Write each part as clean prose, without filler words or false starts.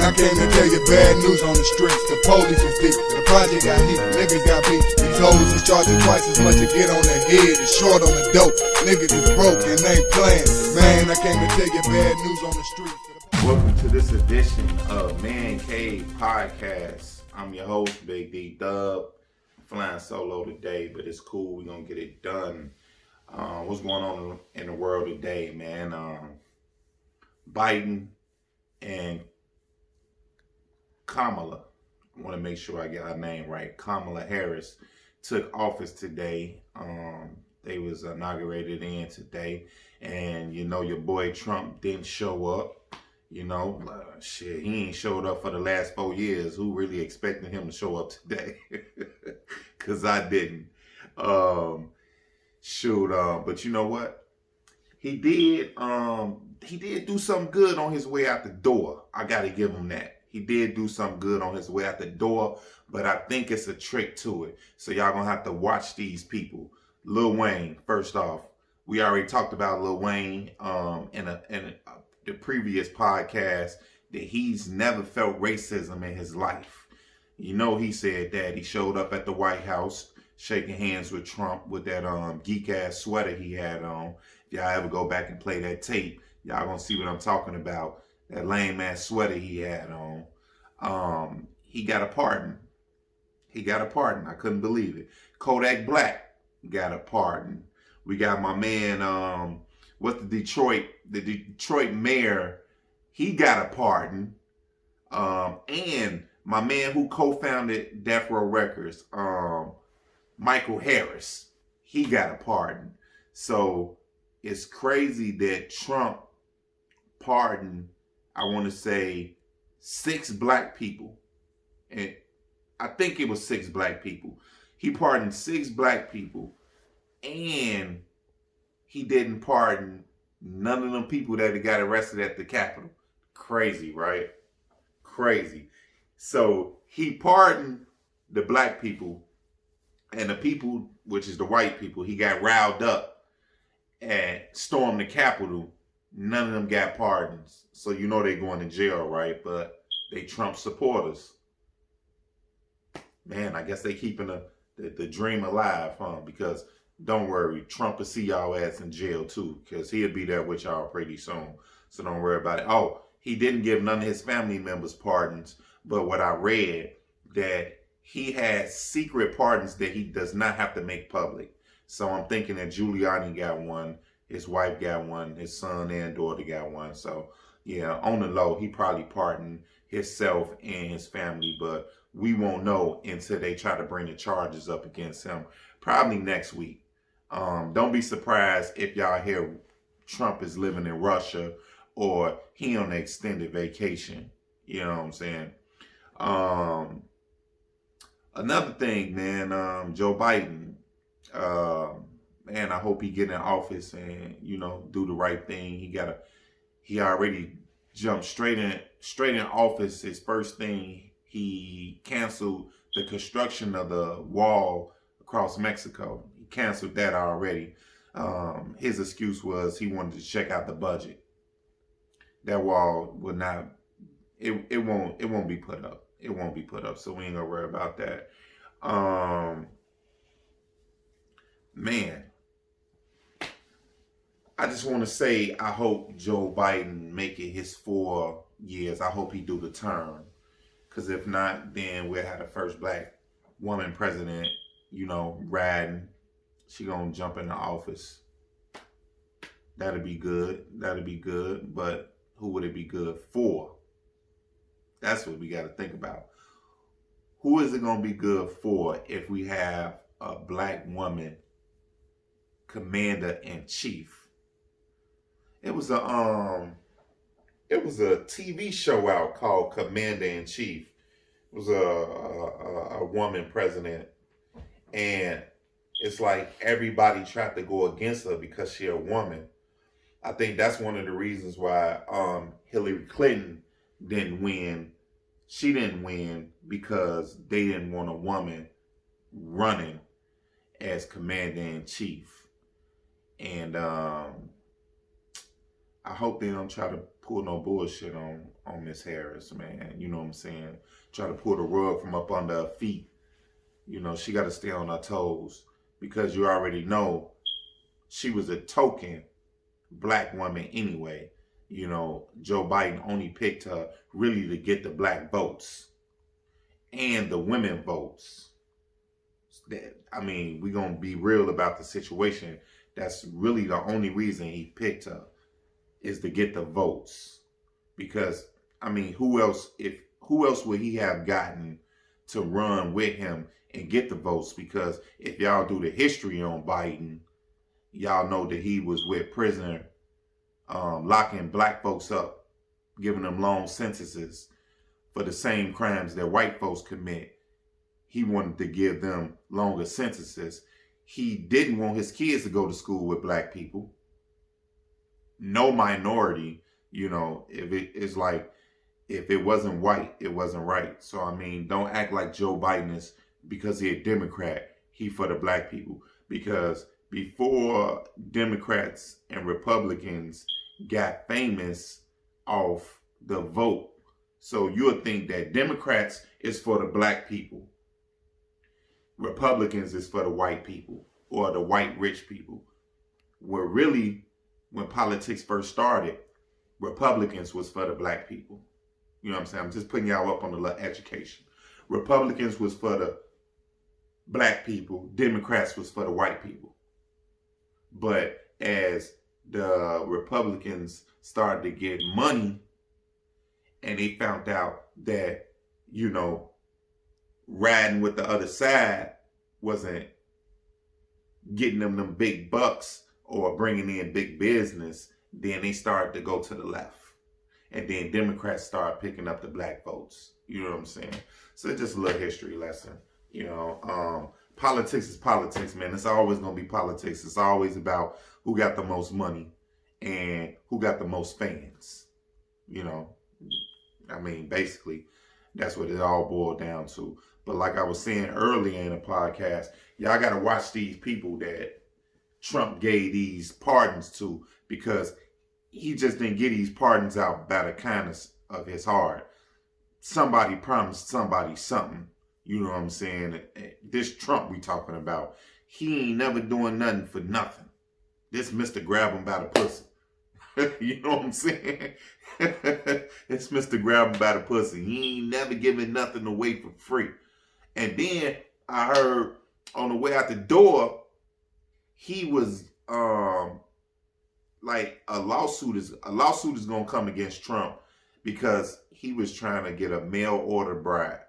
I came to tell you bad news on the streets. The police is deep, the project got heat, niggas got beat. These hoes is charging twice as much to get on their head. It's short on the dope, niggas is broke and ain't playing. Man, I came to tell you bad news on the streets. Welcome to this edition of Man Cave Podcast. I'm your host, Big D Dub. I'm flying solo today, but it's cool. We're going to get it done. What's going on in the world today, man? Biden and Kamala, I want to make sure I get her name right. Kamala Harris took office today. They was inaugurated in today. And, you know, your boy Trump didn't show up. You know, shit, he ain't showed up for the last 4 years. Who really expected him to show up today? Because I didn't. But you know what? He did do something good on his way out the door. I got to give him that. He did do something good on his way out the door, but I think it's a trick to it. So y'all going to have to watch these people. Lil Wayne, first off, we already talked about Lil Wayne in the previous podcast that he's never felt racism in his life. You know, he said that he showed up at the White House shaking hands with Trump with that geek ass sweater he had on. If y'all ever go back and play that tape, y'all gonna see what I'm talking about. That lame ass sweater he had on. He got a pardon. He got a pardon. I couldn't believe it. Kodak Black got a pardon. We got my man, what's the Detroit mayor, he got a pardon. And my man who co-founded Death Row Records, Michael Harris, he got a pardon. So it's crazy that Trump pardoned, I want to say, 6 black people. And I think it was 6 black people. He pardoned 6 black people. And he didn't pardon none of them people that got arrested at the Capitol. Crazy, right? Crazy. So he pardoned the black people, and the people, which is the white people, he got riled up and stormed the Capitol. None of them got pardons. So you know they going to jail, right? But they Trump supporters. Man, I guess they keeping the dream alive, huh? Because don't worry, Trump will see y'all ass in jail too, because he'll be there with y'all pretty soon. So don't worry about it. Oh, he didn't give none of his family members pardons, but what I read, that he has secret pardons that he does not have to make public. So I'm thinking that Giuliani got one, his wife got one, his son and daughter got one. So yeah, on the low, he probably pardoned himself and his family, but we won't know until they try to bring the charges up against him, probably next week. Don't be surprised if y'all hear Trump is living in Russia or he on an extended vacation. You know what I'm saying? Another thing, man, Joe Biden, man, I hope he get in office and, you know, do the right thing. He already jumped straight in office. His first thing, he canceled the construction of the wall across Mexico. He canceled that already. His excuse was he wanted to check out the budget. That wall would not, it won't be put up. It won't be put up, so we ain't gonna worry about that. Man, I just want to say I hope Joe Biden make it his 4 years. I hope he do the term, because if not, then we'll have the first black woman president, you know, riding. She gonna jump into office. That'll be good. That'll be good. But who would it be good for? That's what we got to think about. Who is it gonna be good for if we have a black woman commander-in-chief? It was a TV show out called Commander-in-Chief. It was a woman president, and it's like everybody tried to go against her because she's a woman. I think that's one of the reasons why Hillary Clinton didn't win. She didn't win because they didn't want a woman running as commander-in-chief. And I hope they don't try to pull no bullshit on Miss Harris, man. You know what I'm saying? Try to pull the rug from up under her feet. You know, she got to stay on her toes because you already know she was a token black woman anyway. You know, Joe Biden only picked her really to get the black votes and the women votes. I mean, we're going to be real about the situation. That's really the only reason he picked her, is to get the votes. Because, I mean, who else would he have gotten to run with him and get the votes? Because if y'all do the history on Biden, y'all know that he was with prisoner, locking black folks up, giving them long sentences for the same crimes that white folks commit. He wanted to give them longer sentences. He didn't want his kids to go to school with black people. No minority, you know, it's like, if it wasn't white, it wasn't right. So, I mean, don't act like Joe Biden is, because he's a Democrat, he for the black people. Because before Democrats and Republicans got famous off the vote, so you'll think that Democrats is for the black people, Republicans is for the white people or the white rich people. Where really, when politics first started, Republicans was for the black people. You know what I'm saying? I'm just putting y'all up on the education. Republicans was for the black people. Democrats was for the white people. But as the Republicans started to get money and they found out that, you know, riding with the other side wasn't getting them big bucks or bringing in big business, then they started to go to the left. And then Democrats started picking up the black votes. You know what I'm saying? So it's just a little history lesson. You know, politics is politics, man. It's always going to be politics. It's always about who got the most money and who got the most fans. You know, I mean, basically, that's what it all boiled down to. But like I was saying earlier in the podcast, y'all got to watch these people that Trump gave these pardons to, because he just didn't get these pardons out by the kindness of his heart. Somebody promised somebody something. You know what I'm saying? This Trump we talking about, he ain't never doing nothing for nothing. This Mr. Grab him by the pussy. You know what I'm saying? It's Mr. Grab him by the pussy. He ain't never giving nothing away for free. And then I heard on the way out the door, he was like a lawsuit is gonna come against Trump because he was trying to get a mail order bride.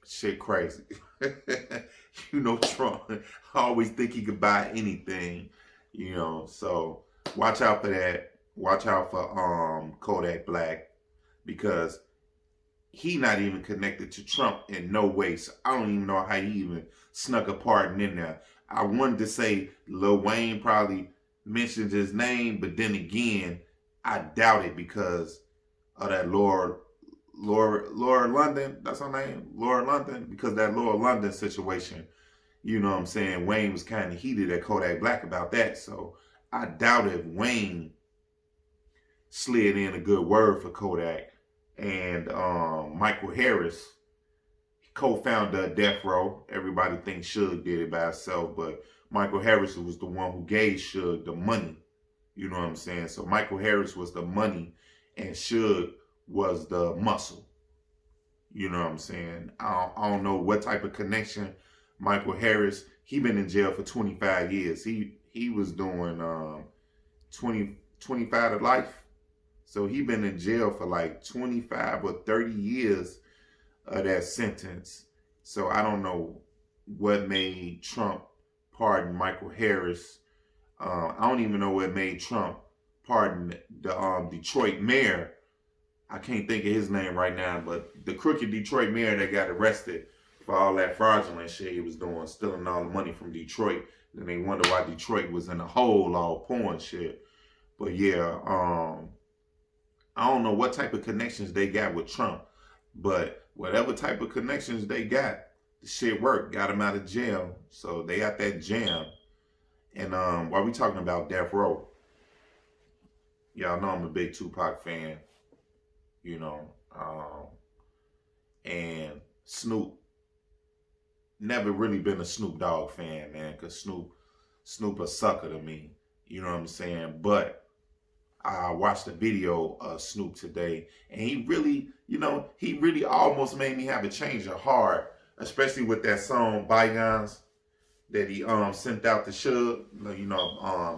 Shit crazy. You know, Trump, I always think he could buy anything, you know, so watch out for that. Watch out for Kodak Black, because he not even connected to Trump in no way. So I don't even know how he even snuck a pardon in there. I wanted to say Lil Wayne probably mentioned his name, but then again, I doubt it because of that Laura London, that's her name? Laura London, because that Laura London situation, you know what I'm saying? Wayne was kind of heated at Kodak Black about that. So I doubt if Wayne slid in a good word for Kodak. And Michael Harris, co-founder of Death Row. Everybody thinks Suge did it by himself, but Michael Harris was the one who gave Suge the money. You know what I'm saying? So Michael Harris was the money and Suge was the muscle. You know what I'm saying? I don't know what type of connection Michael Harris, he been in jail for 25 years. He was doing 25 to life. So he been in jail for like 25 or 30 years of that sentence. So I don't know what made Trump pardon Michael Harris. I don't even know what made Trump pardon the Detroit mayor. I can't think of his name right now, but the crooked Detroit mayor that got arrested for all that fraudulent shit he was doing, stealing all the money from Detroit. Then they wonder why Detroit was in a hole all porn shit. But yeah, I don't know what type of connections they got with Trump, but whatever type of connections they got, the shit worked, got them out of jail. So they got that jam. And while we talking about Death Row, y'all know I'm a big Tupac fan, you know, and Snoop, never really been a Snoop Dogg fan, man, because Snoop a sucker to me, you know what I'm saying? But I watched a video of Snoop today, and he really, he really almost made me have a change of heart, especially with that song "Bygones" that he sent out to Suge.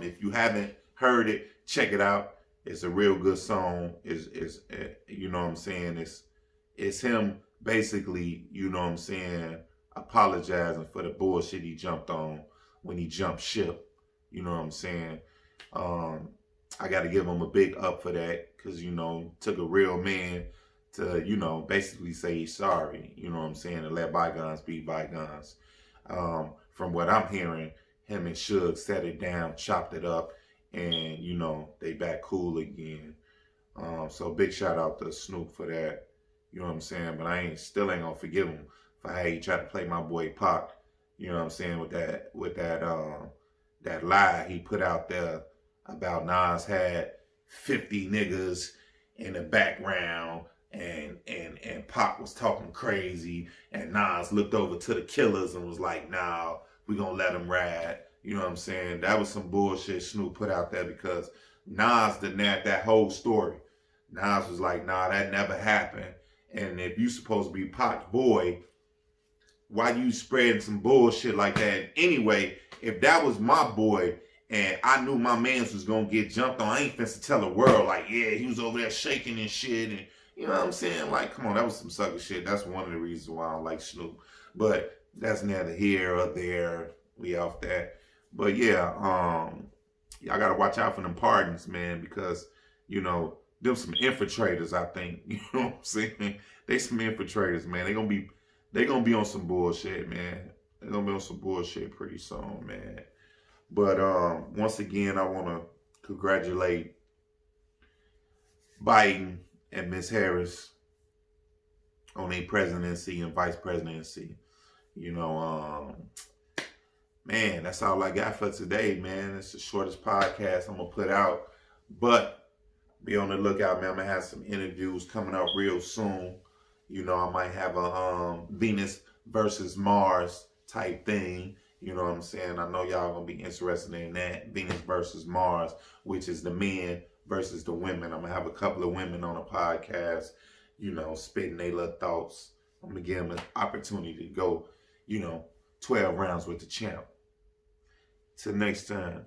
If you haven't heard it, check it out. It's a real good song. Is you know what I'm saying? It's him basically, you know what I'm saying, apologizing for the bullshit he jumped on when he jumped ship. You know what I'm saying? I got to give him a big up for that because, took a real man to, basically say he's sorry, you know what I'm saying, and let bygones be bygones. From what I'm hearing, him and Suge set it down, chopped it up, and, they back cool again. So big shout out to Snoop for that, you know what I'm saying, but I still ain't gonna forgive him for how he tried to play my boy Pac, you know what I'm saying, with that lie he put out there about Nas had 50 niggas in the background and Pac was talking crazy and Nas looked over to the killers and was like, nah, we gonna let him ride. You know what I'm saying? That was some bullshit Snoop put out there because Nas denied that whole story. Nas was like, nah, that never happened. And if you supposed to be Pac's boy, why you spreading some bullshit like that? Anyway, if that was my boy, and I knew my mans was gonna get jumped on, I ain't finna tell the world like, yeah, he was over there shaking and shit, and you know what I'm saying? Like, come on, that was some sucker shit. That's one of the reasons why I don't like Snoop. But that's neither here or there. We off that. But yeah, y'all gotta watch out for them pardons, man, because them some infiltrators. I think you know what I'm saying. They some infiltrators, man. They gonna be on some bullshit, man. They gonna be on some bullshit pretty soon, man. But once again, I want to congratulate Biden and Miss Harris on their presidency and vice presidency. Man, that's all I got for today, man. It's the shortest podcast I'm going to put out. But be on the lookout, man. I'm going to have some interviews coming up real soon. I might have a Venus versus Mars type thing. You know what I'm saying? I know y'all gonna be interested in that. Venus versus Mars, which is the men versus the women. I'm gonna have a couple of women on the podcast, spitting their little thoughts. I'm gonna give them an opportunity to go, 12 rounds with the champ. Till next time.